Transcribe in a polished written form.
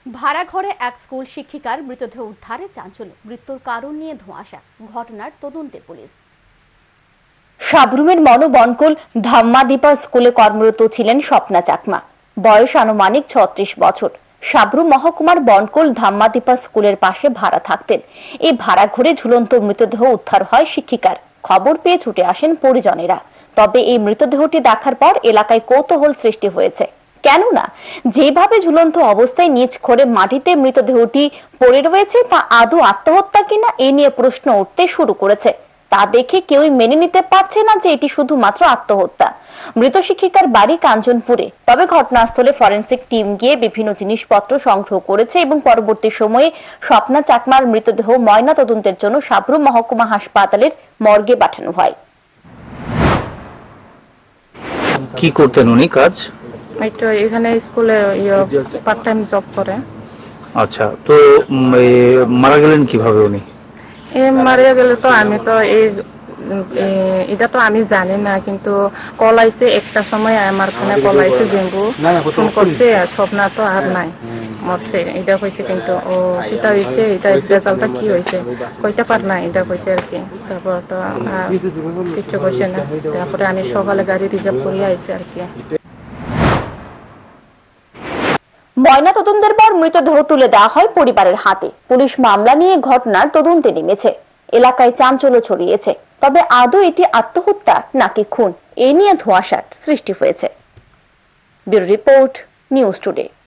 ভাড়া ঘরে এক স্কুল শিক্ষিকার মৃতদেহ উদ্ধারে চাঞ্চল্য, মৃত্যুর কারণ নিয়ে ধোঁয়াশা, ঘটনার তদন্তে পুলিশ। সাবরুমের মনোবনকুল ধাম্মাদীপা স্কুলে কর্মরত ছিলেন স্বপ্না চাকমা। বয়স আনুমানিক ৩৬ বছর। সাবরুম মহকুমার বনকুল ধাম্মাদীপা স্কুলের পাশে ভাড়া থাকতেন। এই ভাড়া ঘরে ঝুলন্ত মৃতদেহ উদ্ধার হয় শিক্ষিকার। খবর পেয়ে ছুটে আসেন পরিজনেরা। তবে এই মৃতদেহটি দেখার পর এলাকায় কৌতূহল সৃষ্টি হয়েছে। কেননা যেভাবে ঝুলন্ত অবস্থায় নিচ খড়ে মাটিতে মৃতদেহটি পড়ে রয়েছে তা আদৌ আত্মহত্যা কিনা এ নিয়ে প্রশ্ন উঠতে শুরু করেছে। তা দেখে কেউই মেনে নিতে পারছে না যে এটি শুধুমাত্র আত্মহত্যা। মৃত শিক্ষিকার বাড়ি কাঞ্চনপুরে। তবে ঘটনাস্থলে ফরেনসিক টিম গিয়ে বিভিন্ন জিনিসপত্র সংগ্রহ করেছে এবং পরবর্তী সময়ে স্বপ্না চাকমার মৃতদেহ ময়না তদন্তের জন্য সাবরুম মহকুমা হাসপাতালের মর্গে পাঠানো হয়। কি করতেন উনি কাজ? এখানে স্কুলে পার্ট টাইম জব করে। আচ্ছা, তো মারা গেলেন কিভাবে উনি? মারা গেলে তো আমি তো এটা তো আমি জানি না, কিন্তু কল আইছে একটা সময়, আমার ফোনে কল আইছে, জেম্বু ফোন করছে, স্বপ্না তো আর নাই, মরছে এটা কইছে। কিন্তু ও কিটা হয়েছে, এটা রেজাল্টটা কি হয়েছে কইতে পার না, এটা কইছে আর কি। তারপর তো কিছু কইছে না। তারপরে আমি সকালে গাড়ি রিজার্ভ করিয়া আইছি আর কি। ময়না তদন্তের পর মৃতদেহ তুলে দেওয়া হয় পরিবারের হাতে। পুলিশ মামলা নিয়ে ঘটনার তদন্তে নেমেছে। এলাকায় চাঞ্চল্য ছড়িয়েছে। তবে আদৌ এটি আত্মহত্যা নাকি খুন, এ নিয়ে ধোঁয়াশার সৃষ্টি হয়েছে। Bureau report, news today.